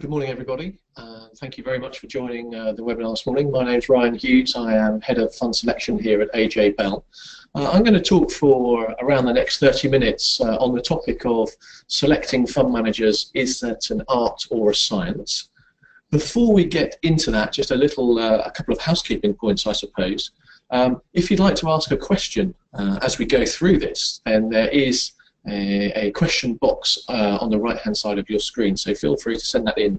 Good morning, everybody. Thank you very much for joining the webinar this morning. My name is Ryan Hughes. I am Head of Fund Selection here at AJ Bell. I'm going to talk for around the next 30 minutes on the topic of selecting fund managers. Is that an art or a science? Before we get into that, just a couple of housekeeping points, I suppose. If you'd like to ask a question as we go through this, then there is a question box on the right hand side of your screen, so feel free to send that in,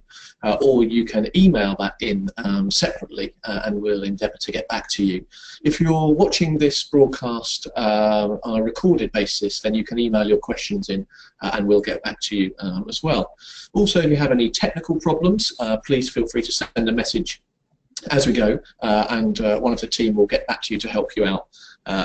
or you can email that in separately, and we'll endeavour to get back to you. If you're watching this broadcast on a recorded basis, then you can email your questions in and we'll get back to you as well. Also, if you have any technical problems, please feel free to send a message as we go, and one of the team will get back to you to help you out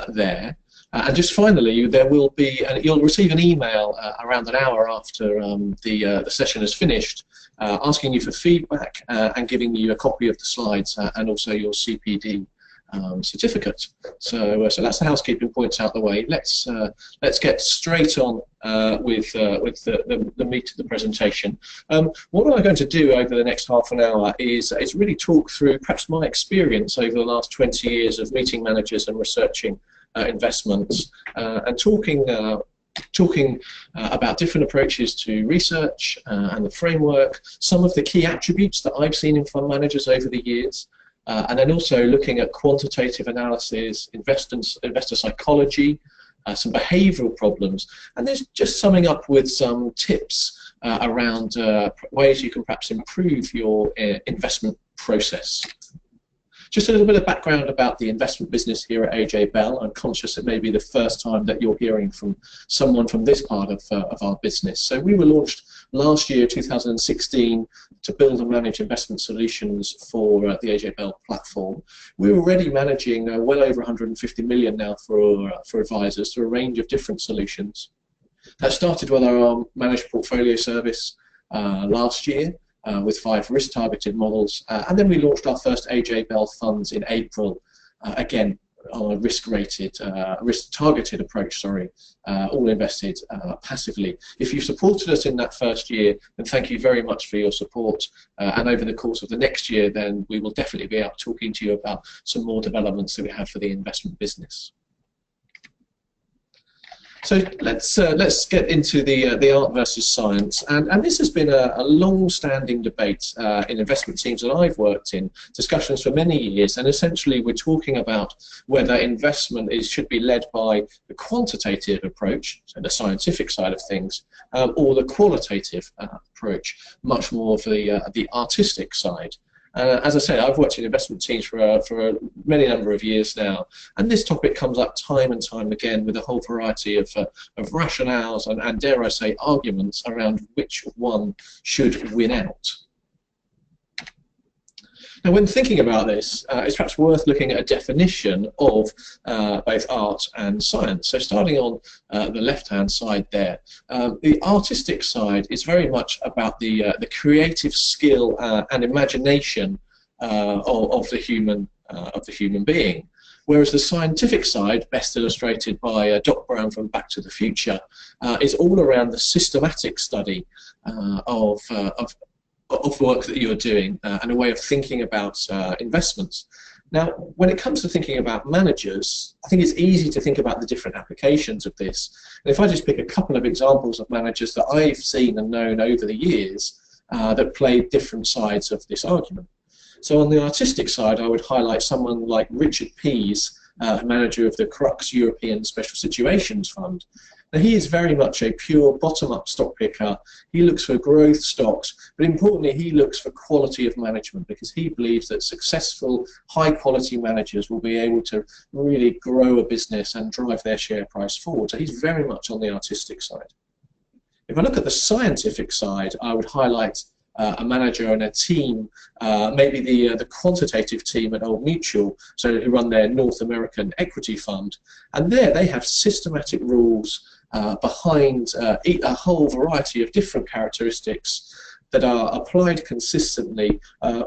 there. And just finally, you'll receive an email around an hour after the session is finished, asking you for feedback and giving you a copy of the slides and also your CPD certificate. So that's the housekeeping points out the way. Let's get straight on with the meat of the presentation. What I'm going to do over the next half an hour is really talk through perhaps my experience over the last 20 years of meeting managers and researching investments, and talking about different approaches to research and the framework, some of the key attributes that I've seen in fund managers over the years, and then also looking at quantitative analysis, investor psychology, some behavioural problems, and there's just summing up with some tips around ways you can perhaps improve your investment process. Just a little bit of background about the investment business here at AJ Bell. I'm conscious it may be the first time that you're hearing from someone from this part of our business. So we were launched last year, 2016, to build and manage investment solutions for the AJ Bell platform. We're already managing well over 150 million now for advisors through a range of different solutions. That started with our managed portfolio service last year, with 5 risk-targeted models, and then we launched our first AJ Bell funds in April, again on a risk-targeted approach, all invested passively. If you supported us in that first year, then thank you very much for your support, and over the course of the next year, then we will definitely be out talking to you about some more developments that we have for the investment business. So let's get into the art versus science, and this has been a long-standing debate in investment teams that I've worked in, discussions for many years, and essentially we're talking about whether investment should be led by the quantitative approach, so the scientific side of things, or the qualitative approach, much more for the artistic side. As I said, I've worked in investment teams for a many number of years now, and this topic comes up time and time again with a whole variety of rationales and dare I say, arguments around which one should win out. Now, when thinking about this, it's perhaps worth looking at a definition of both art and science. So starting on the left-hand side there, the artistic side is very much about the creative skill and imagination of the human being, whereas the scientific side, best illustrated by Doc Brown from Back to the Future, is all around the systematic study of work that you're doing and a way of thinking about investments. Now, when it comes to thinking about managers, I think it's easy to think about the different applications of this. And if I just pick a couple of examples of managers that I've seen and known over the years that play different sides of this argument. So on the artistic side, I would highlight someone like Richard Pease, manager of the Crux European Special Situations Fund. Now, he is very much a pure bottom-up stock picker. He looks for growth stocks, but importantly, he looks for quality of management because he believes that successful, high-quality managers will be able to really grow a business and drive their share price forward. So he's very much on the artistic side. If I look at the scientific side, I would highlight a manager and a team, maybe the quantitative team at Old Mutual, so who run their North American equity fund, and there they have systematic rules behind a whole variety of different characteristics that are applied consistently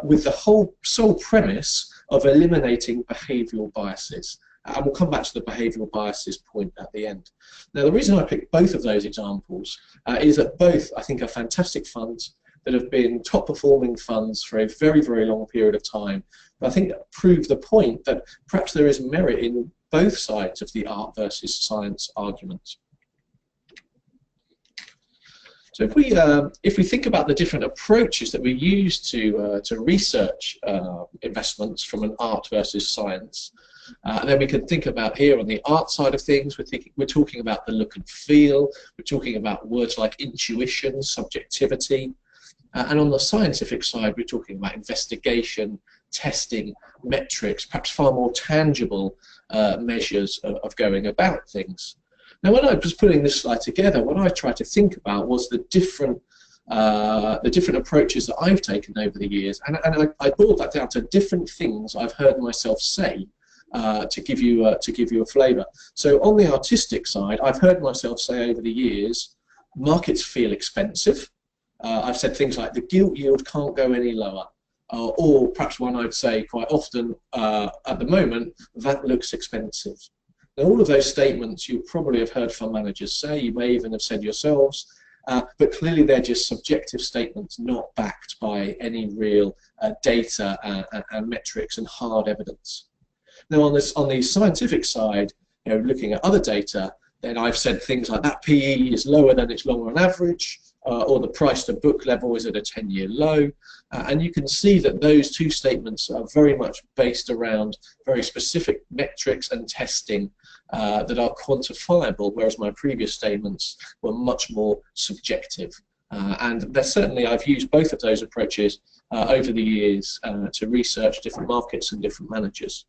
with the whole sole premise of eliminating behavioural biases. And we'll come back to the behavioural biases point at the end. Now, the reason I picked both of those examples is that both, I think, are fantastic funds. that have been top performing funds for a very, very long period of time. But I think that prove the point that perhaps there is merit in both sides of the art versus science argument. So if we think about the different approaches that we use to research investments from an art versus science, and then we can think about here on the art side of things, we're talking about the look and feel, we're talking about words like intuition, subjectivity, and on the scientific side we're talking about investigation, testing, metrics, perhaps far more tangible measures of going about things. Now, when I was putting this slide together, what I tried to think about was the different approaches that I've taken over the years, and I boiled that down to different things I've heard myself say to give you a flavour. So on the artistic side, I've heard myself say over the years, markets feel expensive. I've said things like the gilt yield can't go any lower, or perhaps one I'd say quite often at the moment, that looks expensive. Now, all of those statements you probably have heard fund managers say, you may even have said yourselves, but clearly they're just subjective statements not backed by any real data and metrics and hard evidence. Now, on the scientific side, looking at other data, then I've said things like that PE is lower than its long run average, or the price to book level is at a 10-year low, and you can see that those two statements are very much based around very specific metrics and testing that are quantifiable, whereas my previous statements were much more subjective. And certainly I've used both of those approaches over the years to research different markets and different managers.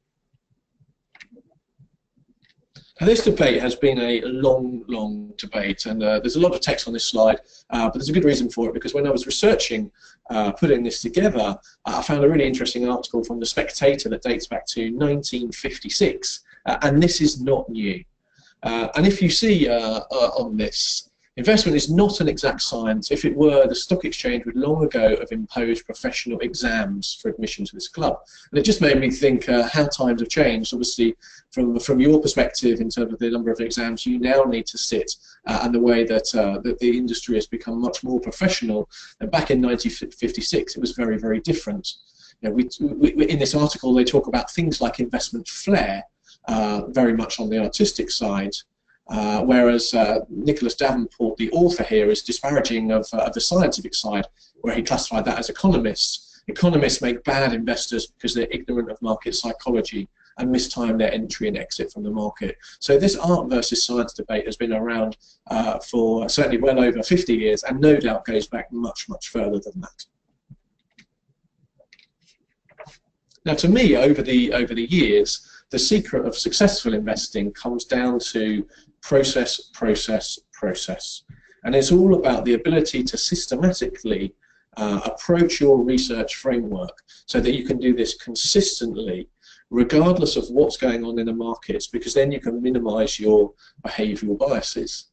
Now, this debate has been a long debate, and there's a lot of text on this slide, but there's a good reason for it, because when I was researching putting this together, I found a really interesting article from The Spectator that dates back to 1956, and this is not new. And if you see on this, investment is not an exact science. If it were, the stock exchange would long ago have imposed professional exams for admission to this club. And it just made me think how times have changed. Obviously, from your perspective, in terms of the number of exams you now need to sit, and the way that that the industry has become much more professional. And back in 1956, it was very, very different. In this article, they talk about things like investment flair, very much on the artistic side. Whereas Nicholas Davenport, the author here, is disparaging of the scientific side, where he classified that as economists. Economists make bad investors because they're ignorant of market psychology and mistime their entry and exit from the market. So this art versus science debate has been around for certainly well over 50 years, and no doubt goes back much, much further than that. Now, to me, over the years, the secret of successful investing comes down to process. And it's all about the ability to systematically approach your research framework so that you can do this consistently, regardless of what's going on in the markets, because then you can minimize your behavioural biases.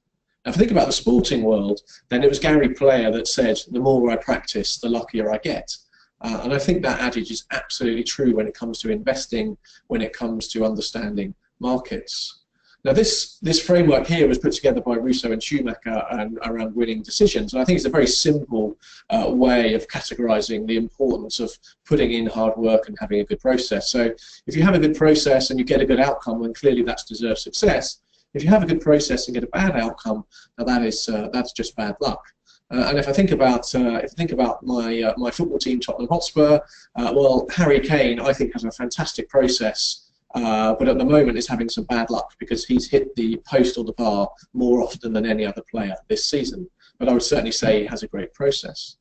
Now, if you think about the sporting world, then it was Gary Player that said, the more I practice, the luckier I get. And I think that adage is absolutely true when it comes to investing, when it comes to understanding markets. Now, this framework here was put together by Russo and Schumacher around winning decisions. And I think it's a very simple way of categorizing the importance of putting in hard work and having a good process. So if you have a good process and you get a good outcome, then clearly that's deserved success. If you have a good process and get a bad outcome, now that's just bad luck. And if I think about my football team, Tottenham Hotspur, well, Harry Kane, I think, has a fantastic process, but at the moment is having some bad luck because he's hit the post or the bar more often than any other player this season. But I would certainly say he has a great process.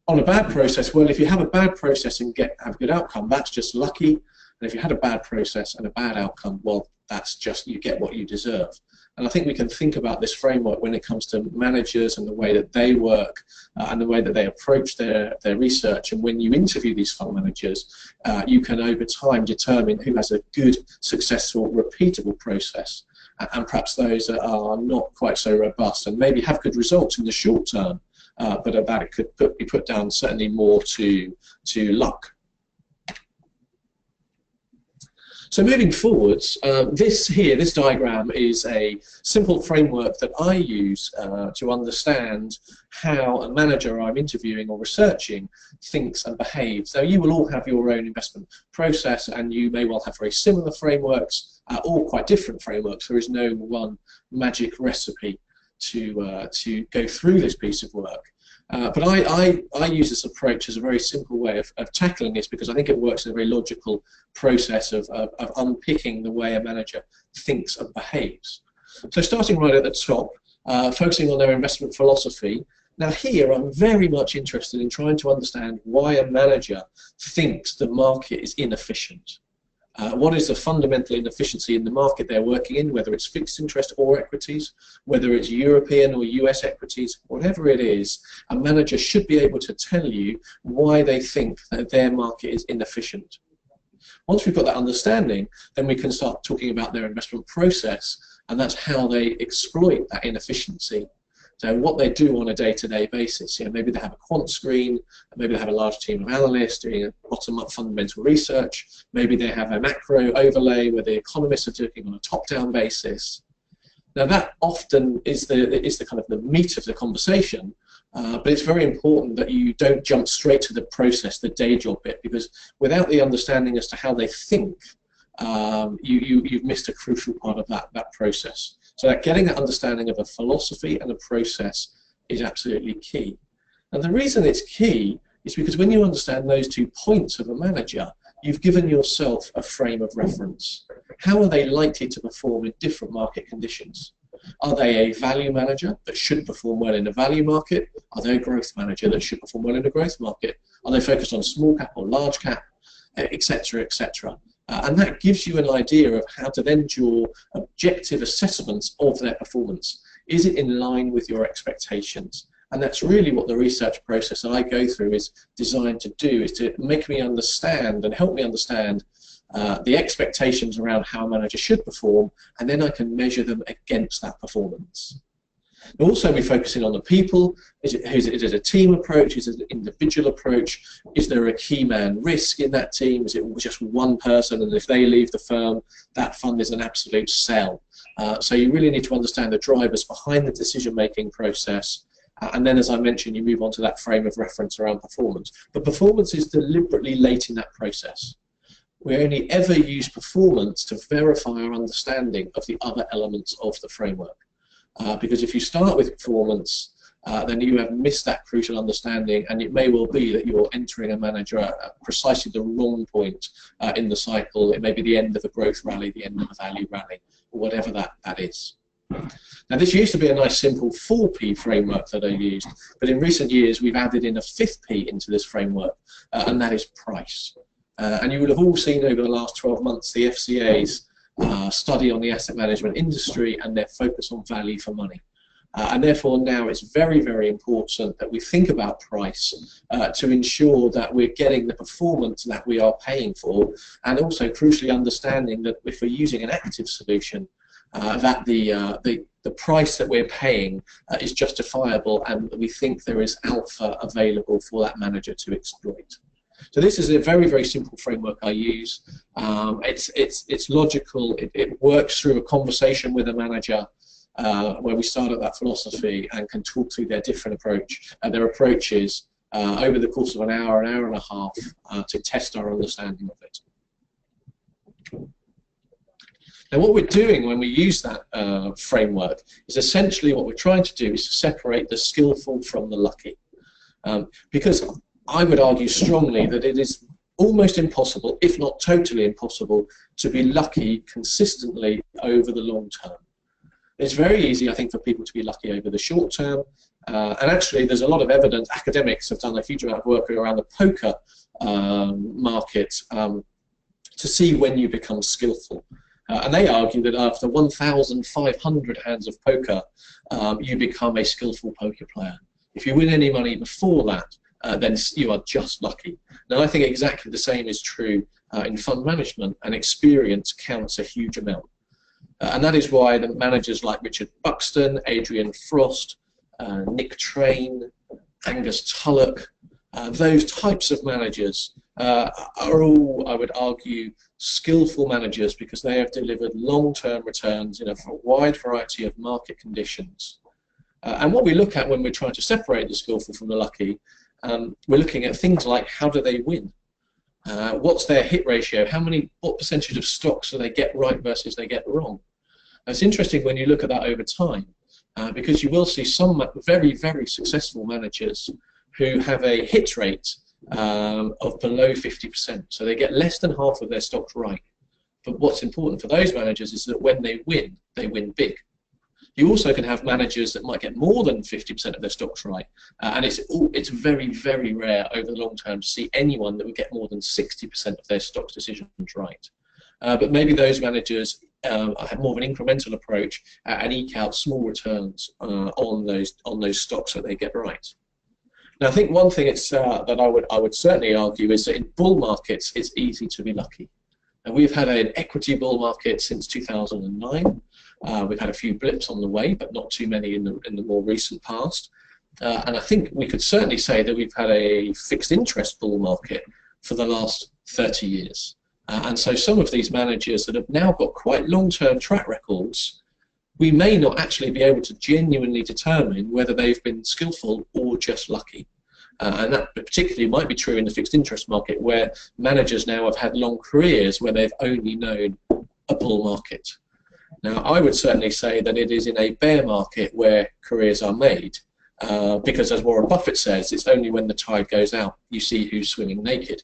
On a bad process, well, if you have a bad process and have a good outcome, that's just lucky. And if you had a bad process and a bad outcome, well, that's just, you get what you deserve. And I think we can think about this framework when it comes to managers and the way that they work and the way that they approach their research. And when you interview these fund managers, you can over time determine who has a good, successful, repeatable process, and perhaps those that are not quite so robust and maybe have good results in the short term, but that it could be put down certainly more to luck. So moving forwards, this diagram is a simple framework that I use to understand how a manager I'm interviewing or researching thinks and behaves. Now, you will all have your own investment process, and you may well have very similar frameworks or quite different frameworks. There is no one magic recipe to go through this piece of work. But I use this approach as a very simple way of tackling this, because I think it works in a very logical process of unpicking the way a manager thinks and behaves. So starting right at the top, focusing on their investment philosophy. Now here I'm very much interested in trying to understand why a manager thinks the market is inefficient. What is the fundamental inefficiency in the market they're working in, whether it's fixed interest or equities, whether it's European or US equities, whatever it is, a manager should be able to tell you why they think that their market is inefficient. Once we've got that understanding, then we can start talking about their investment process, and that's how they exploit that inefficiency. So what they do on a day-to-day basis, maybe they have a quant screen, maybe they have a large team of analysts doing a bottom-up fundamental research, maybe they have a macro overlay where the economists are doing on a top-down basis. Now that often is the kind of the meat of the conversation, but it's very important that you don't jump straight to the process, the day job bit, because without the understanding as to how they think, you've missed a crucial part of that process. So that getting that understanding of a philosophy and a process is absolutely key. And the reason it's key is because when you understand those 2 points of a manager, you've given yourself a frame of reference. How are they likely to perform in different market conditions? Are they a value manager that should perform well in a value market? Are they a growth manager that should perform well in a growth market? Are they focused on small cap or large cap, etc., etc.? And that gives you an idea of how to then draw objective assessments of their performance. Is it in line with your expectations? And that's really what the research process that I go through is designed to do, is to make me understand and help me understand the expectations around how a manager should perform, and then I can measure them against that performance. We'll also be focusing on the people. Is it a team approach? Is it an individual approach? Is there a key man risk in that team? Is it just one person, and if they leave the firm, that fund is an absolute sell? So you really need to understand the drivers behind the decision-making process. And then, as I mentioned, you move on to that frame of reference around performance. But performance is deliberately late in that process. We only ever use performance to verify our understanding of the other elements of the framework. Because if you start with performance, then you have missed that crucial understanding, and it may well be that you're entering a manager at precisely the wrong point in the cycle. It may be the end of a growth rally, the end of a value rally, or whatever that is. Now, this used to be a nice simple 4P framework that I used, but in recent years we've added in a 5th P into this framework, and that is price. And you will have all seen over the last 12 months the FCA's study on the asset management industry and their focus on value for money. And therefore now it's very, very important that we think about price to ensure that we're getting the performance that we are paying for, and also crucially understanding that if we're using an active solution, that the price that we're paying is justifiable, and we think there is alpha available for that manager to exploit. So this is a very, very simple framework I use. It's logical. It works through a conversation with a manager where we start at that philosophy and can talk through their different their approaches over the course of an hour and a half to test our understanding of it. Now, what we're doing when we use that framework is essentially what we're trying to do is to separate the skillful from the lucky. Because I would argue strongly that it is almost impossible, if not totally impossible, to be lucky consistently over the long term. It's very easy, I think, for people to be lucky over the short term, and actually there's a lot of evidence. Academics have done a huge amount of work around the poker market to see when you become skillful. And they argue that after 1,500 hands of poker, you become a skillful poker player. If you win any money before that, then you are just lucky. Now, I think exactly the same is true in fund management, and experience counts a huge amount. And that is why the managers like Richard Buxton, Adrian Frost, Nick Train, Angus Tulloch, Those types of managers are all, I would argue, skillful managers because they have delivered long-term returns in a wide variety of market conditions. And what we look at when we're trying to separate the skillful from the lucky, we're looking at things like how do they win? What's their hit ratio? What percentage of stocks do they get right versus they get wrong? And it's interesting when you look at that over time, because you will see some very, very successful managers who have a hit rate of below 50%. So they get less than half of their stocks right. But what's important for those managers is that when they win big. You also can have managers that might get more than 50% of their stocks right, and it's very, very rare over the long term to see anyone that would get more than 60% of their stocks decisions right. But maybe those managers have more of an incremental approach and eke out small returns on those stocks that they get right. Now, I think one thing that I would certainly argue is that in bull markets it's easy to be lucky. And we've had an equity bull market since 2009. We've had a few blips on the way, but not too many in the more recent past. And I think we could certainly say that we've had a fixed interest bull market for the last 30 years. And so some of these managers that have now got quite long-term track records, we may not actually be able to genuinely determine whether they've been skillful or just lucky. And that particularly might be true in the fixed interest market, where managers now have had long careers where they've only known a bull market. Now, I would certainly say that it is in a bear market where careers are made, because as Warren Buffett says, it's only when the tide goes out you see who's swimming naked.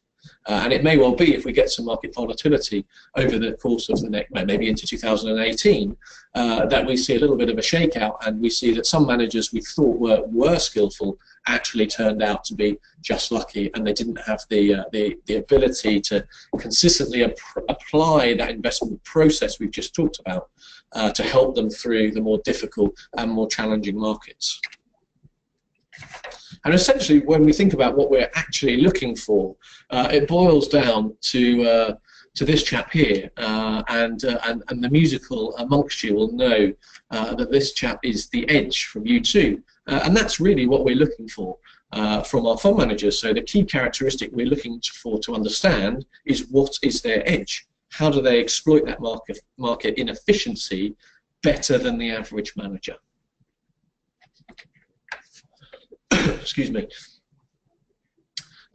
And it may well be, if we get some market volatility over the course of the next, maybe into 2018, that we see a little bit of a shakeout, and we see that some managers we thought were skillful actually turned out to be just lucky, and they didn't have the ability to consistently apply that investment process we've just talked about to help them through the more difficult and more challenging markets. And essentially, when we think about what we're actually looking for, it boils down to this chap here, and the musical amongst you will know that this chap is the Edge from U2, and that's really what we're looking for from our fund managers. So the key characteristic we're looking for to understand is what is their edge? How do they exploit that market inefficiency better than the average manager? Excuse me.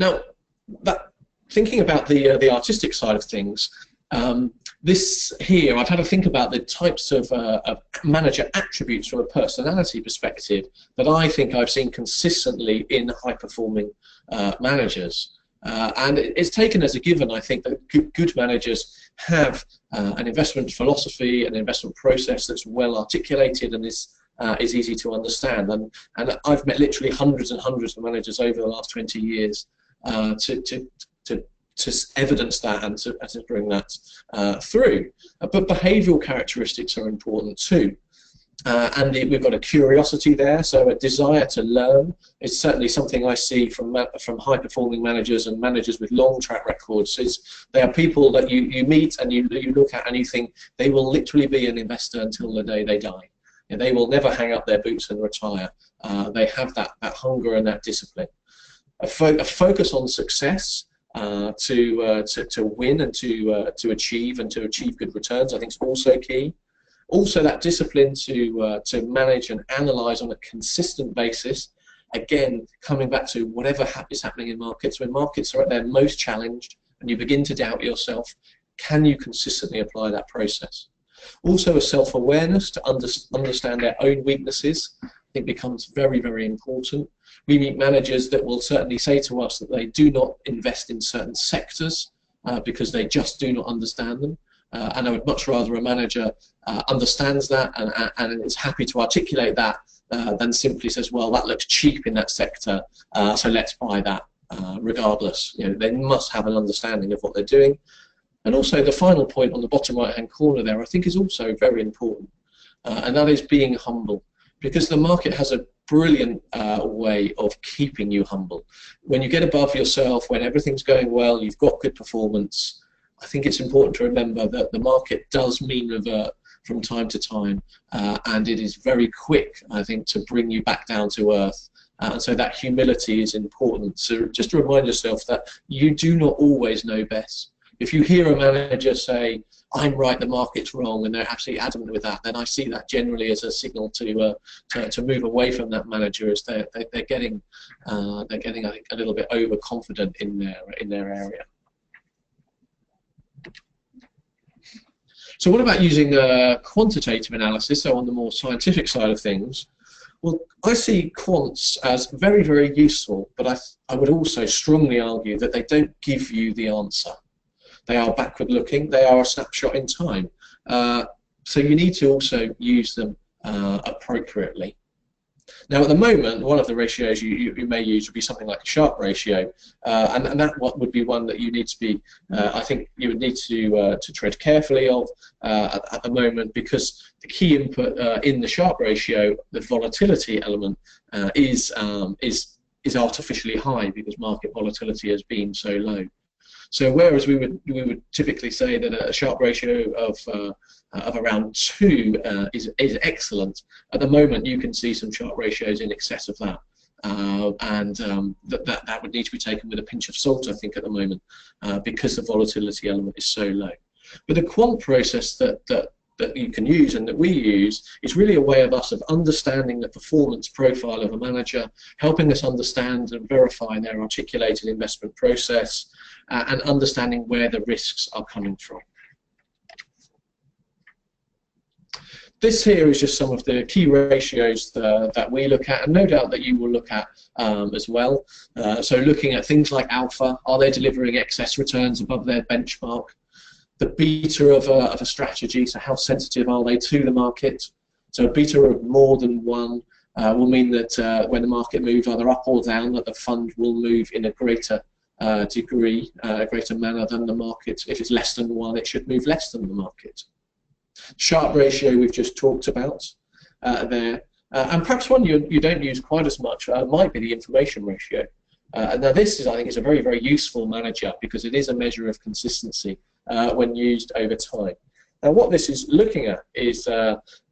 Now, thinking about the artistic side of things, this here, I've had to think about the types of manager attributes from a personality perspective that I think I've seen consistently in high-performing managers. And it's taken as a given, I think, that good managers have an investment philosophy, an investment process that's well articulated and is easy to understand. And I've met literally hundreds and hundreds of managers over the last 20 years to evidence that and to bring that through. But behavioural characteristics are important too. And we've got a curiosity there, so a desire to learn is certainly something I see from high-performing managers and managers with long track records. They are people that you meet and you look at and you think they will literally be an investor until the day they die. And they will never hang up their boots and retire. They have that hunger and that discipline. A focus on success to win and to achieve good returns, I think, is also key. Also, that discipline to manage and analyse on a consistent basis. Again, coming back to whatever is happening in markets, when markets are at their most challenged and you begin to doubt yourself, can you consistently apply that process? Also, a self-awareness to understand their own weaknesses, I think, becomes very, very important. We meet managers that will certainly say to us that they do not invest in certain sectors because they just do not understand them. And I would much rather a manager understands that and is happy to articulate that than simply says, well, that looks cheap in that sector, so let's buy that regardless. You know, they must have an understanding of what they're doing. And also the final point on the bottom right-hand corner there, I think, is also very important, and that is being humble, because the market has a brilliant way of keeping you humble. When you get above yourself, when everything's going well, you've got good performance, I think it's important to remember that the market does mean revert from time to time, and it is very quick, I think, to bring you back down to earth And so that humility is important. So just to remind yourself that you do not always know best. If you hear a manager say, "I'm right, the market's wrong," and they're absolutely adamant with that, then I see that generally as a signal to move away from that manager, as they're getting I think, a little bit overconfident in their area. So what about using quantitative analysis, so on the more scientific side of things? Well, I see quants as very, very useful, but I would also strongly argue that they don't give you the answer. They are backward-looking. They are a snapshot in time. So you need to also use them appropriately. Now, at the moment, one of the ratios you may use would be something like a Sharpe ratio, and that would be one that you need to be, I think you would need to tread carefully of at the moment, because the key input in the Sharpe ratio, the volatility element, is artificially high because market volatility has been so low. So whereas we would typically say that a Sharpe ratio of around 2 is excellent, at the moment you can see some Sharpe ratios in excess of that, and that would need to be taken with a pinch of salt, I think, at the moment, because the volatility element is so low. But the quant process that you can use and that we use is really a way of us of understanding the performance profile of a manager, helping us understand and verify their articulated investment process, and understanding where the risks are coming from. This here is just some of the key ratios that we look at, and no doubt that you will look at as well. So looking at things like alpha, are they delivering excess returns above their benchmark? The beta of a strategy, so how sensitive are they to the market? So a beta of more than 1 will mean that when the market moves either up or down, that the fund will move in a greater degree, a greater manner than the market. If it's less than 1, it should move less than the market. Sharpe ratio we've just talked about there, and perhaps one you don't use quite as much might be the information ratio. Now this is, I think, is a very, very useful manager because it is a measure of consistency when used over time. Now what this is looking at is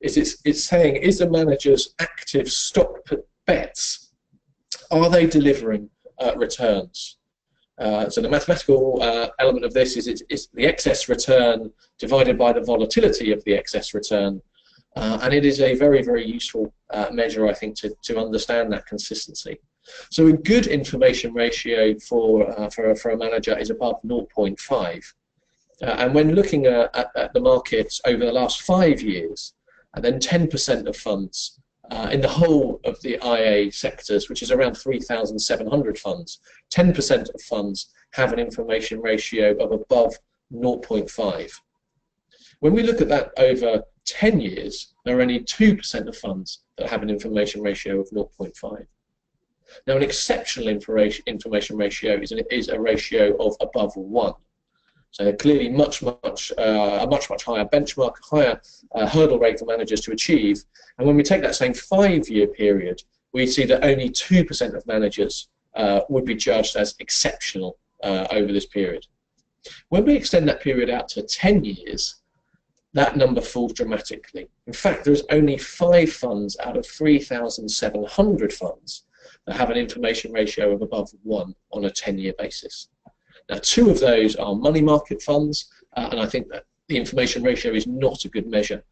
it's saying, is the manager's active stock bets, are they delivering returns? So the mathematical element of this is the excess return divided by the volatility of the excess return, and it is a very, very useful measure, I think, to understand that consistency. So a good information ratio for a manager is above 0.5, and when looking at the markets over the last 5 years, and then 10% of funds in the whole of the IA sectors, which is around 3,700 funds, 10% of funds have an information ratio of above 0.5. When we look at that over 10 years, there are only 2% of funds that have an information ratio of 0.5. Now, an exceptional information ratio is a ratio of above 1. So clearly a much higher benchmark, higher hurdle rate for managers to achieve. And when we take that same 5-year period, we see that only 2% of managers would be judged as exceptional over this period. When we extend that period out to 10 years, that number falls dramatically. In fact, there's only 5 funds out of 3,700 funds that have an information ratio of above 1 on a 10-year basis. Now, 2 of those are money market funds, and I think that the information ratio is not a good measure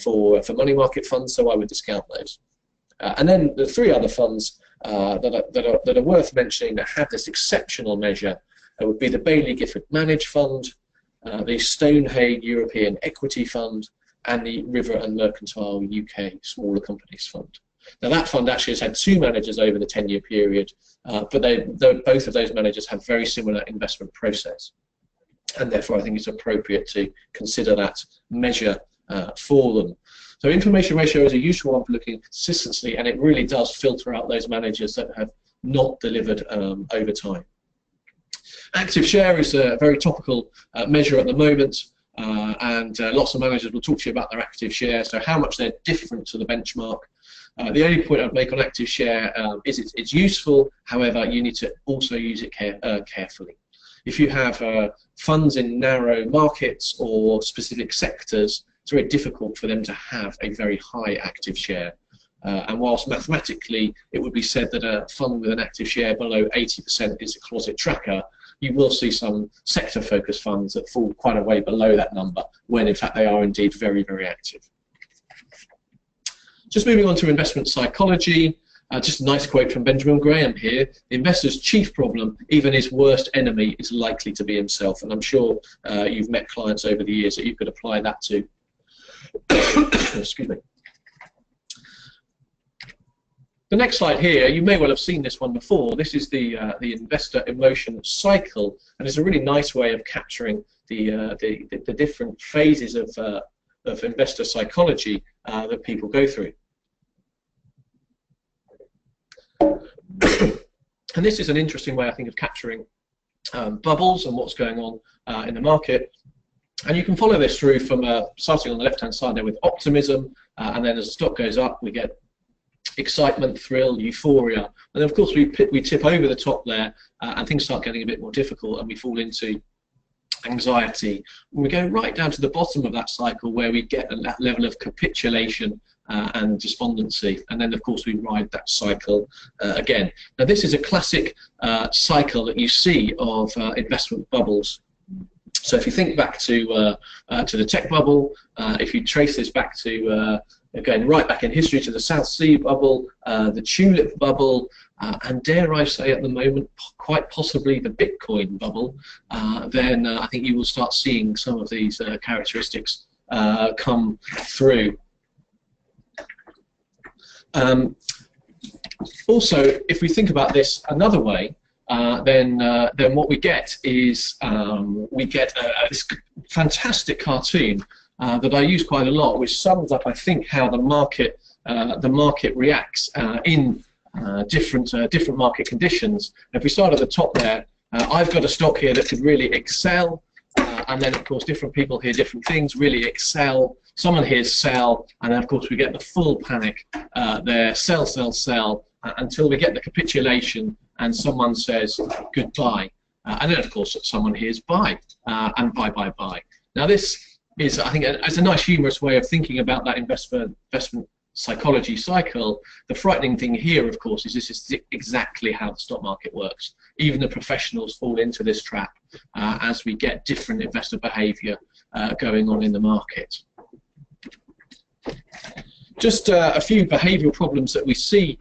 for money market funds, so I would discount those. And then the 3 other funds that are worth mentioning that have this exceptional measure would be the Baillie Gifford Managed Fund, the Stonehage European Equity Fund, and the River and Mercantile UK Smaller Companies Fund. Now that fund actually has had 2 managers over the 10-year period, but both of those managers have very similar investment process, and therefore I think it's appropriate to consider that measure for them. So information ratio is a useful one for looking at consistency, and it really does filter out those managers that have not delivered over time. Active share is a very topical measure at the moment, and lots of managers will talk to you about their active share, so how much they're different to the benchmark. The only point I'd make on active share is it's useful, however you need to also use it carefully. If you have funds in narrow markets or specific sectors, it's very difficult for them to have a very high active share. And whilst mathematically it would be said that a fund with an active share below 80% is a closet tracker, you will see some sector-focused funds that fall quite a way below that number, when in fact they are indeed very, very active. Just moving on to investment psychology, just a nice quote from Benjamin Graham here: "The investor's chief problem, even his worst enemy, is likely to be himself." And I'm sure you've met clients over the years that you could apply that to. Excuse me. The next slide here, you may well have seen this one before. This is the investor emotion cycle, and it's a really nice way of capturing the different phases of investor psychology that people go through. And this is an interesting way, I think, of capturing bubbles and what's going on in the market. And you can follow this through from starting on the left-hand side there with optimism, and then as the stock goes up, we get excitement, thrill, euphoria, and then of course we tip over the top there, and things start getting a bit more difficult, and we fall into anxiety. And we go right down to the bottom of that cycle where we get a level of capitulation and despondency, and then of course we ride that cycle again. Now this is a classic cycle that you see of investment bubbles. So if you think back to the tech bubble, if you trace this back to going right back in history to the South Sea bubble, the tulip bubble, and dare I say at the moment quite possibly the Bitcoin bubble, then I think you will start seeing some of these characteristics come through. Also, if we think about this another way, then what we get is this fantastic cartoon that I use quite a lot, which sums up, I think, how the market reacts in different market conditions. If we start at the top there, I've got a stock here that could really excel, and then of course different people hear different things. Really excel. Someone hears sell, and then of course we get the full panic there. Sell, sell, sell, until we get the capitulation, and someone says goodbye, and then of course someone hears buy, and buy, buy, buy. Now this is, I think, it's a nice humorous way of thinking about that investment psychology cycle. The frightening thing here, of course, is this is exactly how the stock market works. Even the professionals fall into this trap as we get different investor behavior going on in the market. Just a few behavioural problems that we see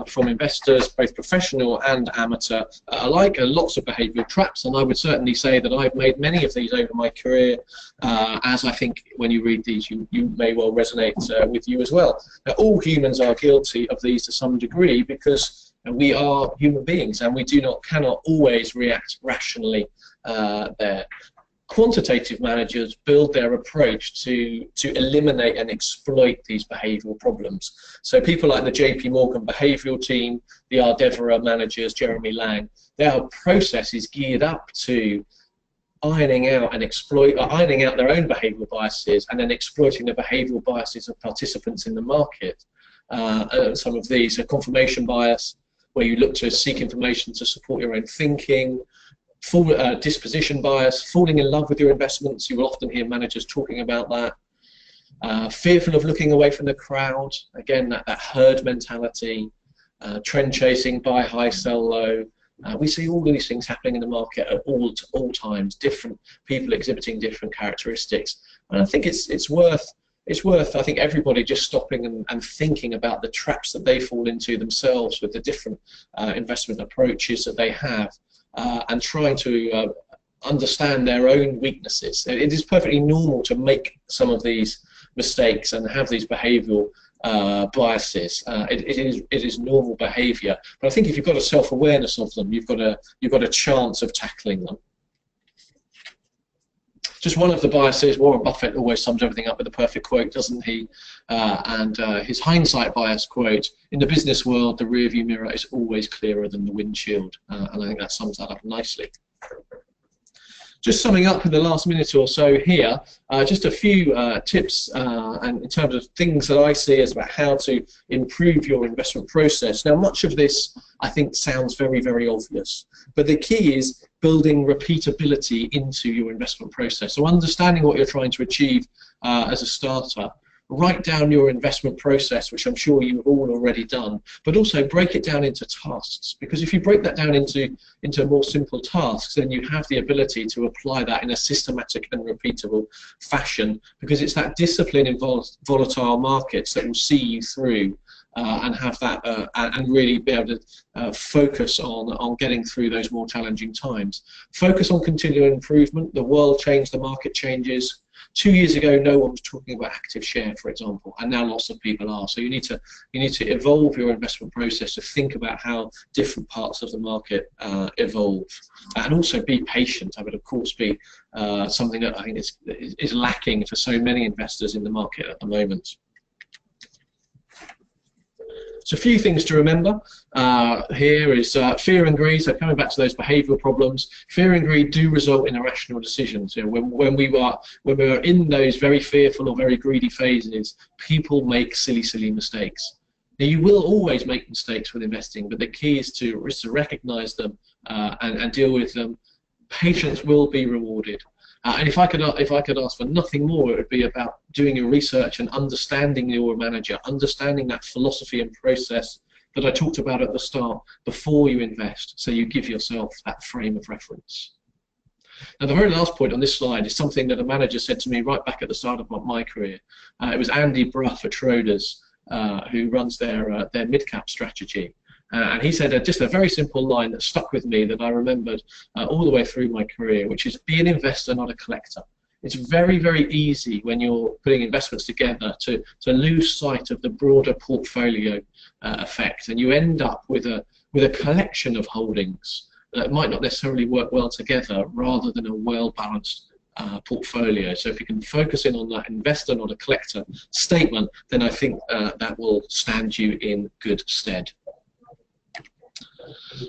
from investors, both professional and amateur alike, lots of behavioural traps, and I would certainly say that I've made many of these over my career, as I think when you read these you may well resonate with you as well. Now, all humans are guilty of these to some degree, because we are human beings and we cannot always react rationally there. Quantitative managers build their approach to eliminate and exploit these behavioural problems. So people like the JP Morgan behavioural team, the Ardevora managers, Jeremy Lang, their process is geared up to ironing out their own behavioural biases, and then exploiting the behavioural biases of participants in the market. Some of these are confirmation bias, where you look to seek information to support your own thinking. Disposition bias, falling in love with your investments. You will often hear managers talking about that. Fearful of looking away from the crowd, again that herd mentality. Trend chasing, buy high, sell low. We see all of these things happening in the market at all times. Different people exhibiting different characteristics, and I think it's worth I think everybody just stopping and thinking about the traps that they fall into themselves with the different investment approaches that they have. And trying to understand their own weaknesses. It is perfectly normal to make some of these mistakes and have these behavioural biases. It is normal behaviour, but I think if you've got a self-awareness of them, you've got a chance of tackling them. Just one of the biases, Warren Buffett always sums everything up with a perfect quote, doesn't he? His hindsight bias quote: "In the business world, the rearview mirror is always clearer than the windshield," and I think that sums that up nicely. Just summing up in the last minute or so here, just a few tips and in terms of things that I see as about how to improve your investment process. Now, much of this I think sounds very, very obvious, but the key is building repeatability into your investment process. So understanding what you're trying to achieve as a starter, write down your investment process, which I'm sure you've all already done, but also break it down into tasks, because if you break that down into more simple tasks, then you have the ability to apply that in a systematic and repeatable fashion, because it's that discipline in volatile markets that will see you through and have that and really be able to focus on getting through those more challenging times. Focus on continual improvement. The world changed, the market changes. 2 years ago, no one was talking about active share, for example, and now lots of people are. So you need to evolve your investment process to think about how different parts of the market evolve, and also be patient. That would, of course, be something that I think is lacking for so many investors in the market at the moment. So a few things to remember here is fear and greed. So coming back to those behavioural problems, fear and greed do result in irrational decisions. You know, when we were in those very fearful or very greedy phases, people make silly mistakes. Now, you will always make mistakes with investing, but the key is to recognise them and deal with them. Patience will be rewarded. And if I could ask for nothing more, it would be about doing your research and understanding your manager, understanding that philosophy and process that I talked about at the start before you invest, so you give yourself that frame of reference. Now, the very last point on this slide is something that a manager said to me right back at the start of my career. It was Andy Brough at Schroders, who runs their mid-cap strategy. And he said just a very simple line that stuck with me, that I remembered all the way through my career, which is, be an investor, not a collector. It's very, very easy when you're putting investments together to lose sight of the broader portfolio effect, and you end up with a collection of holdings that might not necessarily work well together, rather than a well-balanced portfolio. So if you can focus in on that investor, not a collector statement, then I think that will stand you in good stead.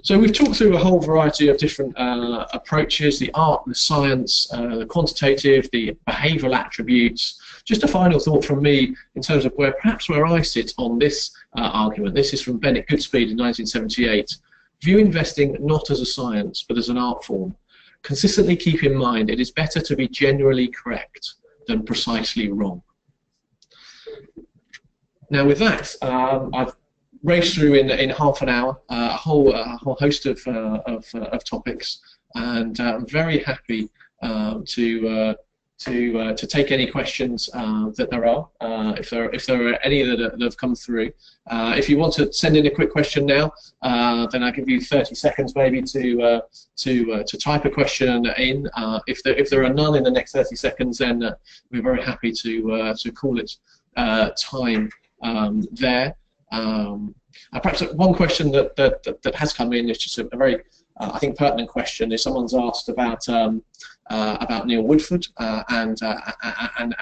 So we've talked through a whole variety of different approaches: the art, the science, the quantitative, the behavioural attributes. Just a final thought from me in terms of where I sit on this argument. This is from Bennett Goodspeed in 1978. View investing not as a science, but as an art form. Consistently keep in mind it is better to be generally correct than precisely wrong. Now, with that, I've raced through in half an hour a whole host of topics, and I'm very happy to take any questions that there are, if there are any that have come through. If you want to send in a quick question now, then I'll give you 30 seconds maybe to type a question in. If there are none in the next 30 seconds, then we're very happy to call it time there. Perhaps one question that has come in is just a very, I think, pertinent question. Is someone's asked about Neil Woodford and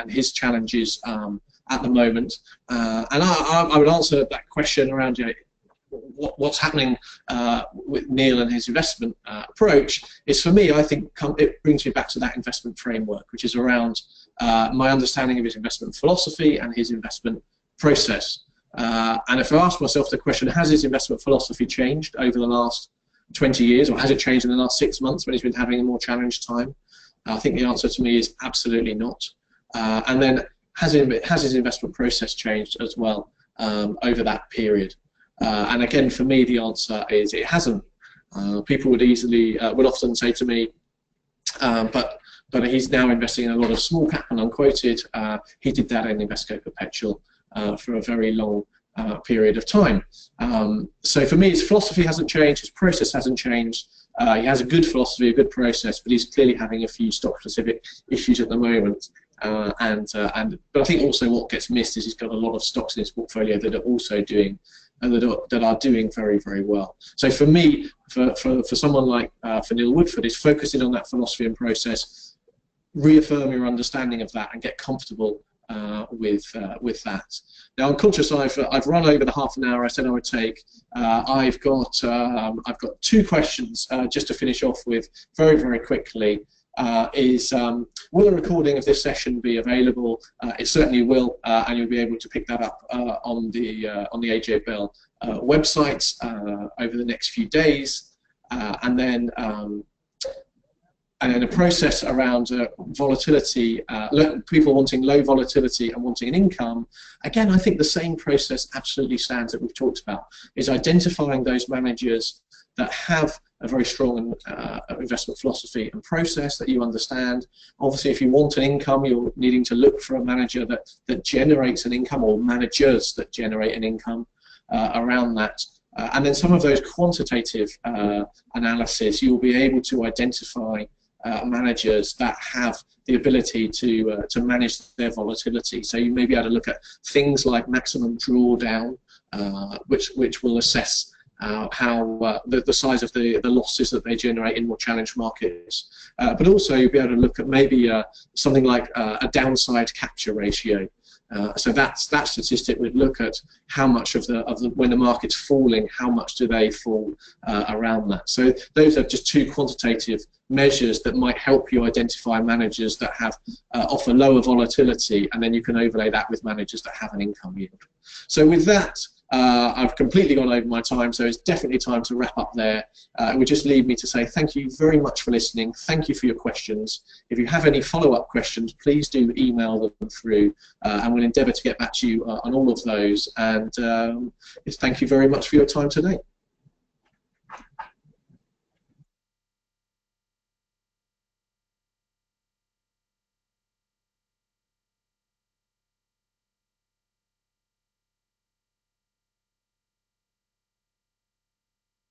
his challenges at the moment, and I would answer that question around, you know, what's happening with Neil and his investment approach. Is, for me, I think it brings me back to that investment framework, which is around my understanding of his investment philosophy and his investment process. And if I ask myself the question, has his investment philosophy changed over the last 20 years, or has it changed in the last 6 months when he's been having a more challenged time? I think the answer to me is absolutely not. And then, has his investment process changed as well over that period? And again, for me, the answer is it hasn't. People would often say to me, but he's now investing in a lot of small cap and unquoted. He did that in Invesco Perpetual for a very long period of time. So for me, his philosophy hasn't changed, his process hasn't changed. He has a good philosophy, a good process, but he's clearly having a few stock-specific issues at the moment. But I think also what gets missed is he's got a lot of stocks in his portfolio that are also doing that are doing very, very well. So for me, for someone like for Neil Woodford, is focusing on that philosophy and process, reaffirm your understanding of that, and get comfortable with that. Now, I'm conscious I've run over the half an hour I said I would take. I've got 2 questions just to finish off with very, very quickly. Will a recording of this session be available? It certainly will, and you'll be able to pick that up on the AJ Bell website over the next few days. And then and then a process around volatility, people wanting low volatility and wanting an income. Again, I think the same process absolutely stands that we've talked about, is identifying those managers that have a very strong investment philosophy and process that you understand. Obviously, if you want an income, you're needing to look for a manager that generates an income, or managers that generate an income around that. And then some of those quantitative analysis, you'll be able to identify managers that have the ability to manage their volatility. So you may be able to look at things like maximum drawdown, which will assess how the size of the losses that they generate in more challenged markets. But also you'll be able to look at maybe something like a downside capture ratio. So that statistic would look at how much of the when the market's falling, how much do they fall around that. So those are just two quantitative measures that might help you identify managers that have offer lower volatility, and then you can overlay that with managers that have an income yield. So with that, I've completely gone over my time, so it's definitely time to wrap up there. It would just leave me to say thank you very much for listening. Thank you for your questions. If you have any follow-up questions, please do email them through, and we'll endeavour to get back to you on all of those. And thank you very much for your time today.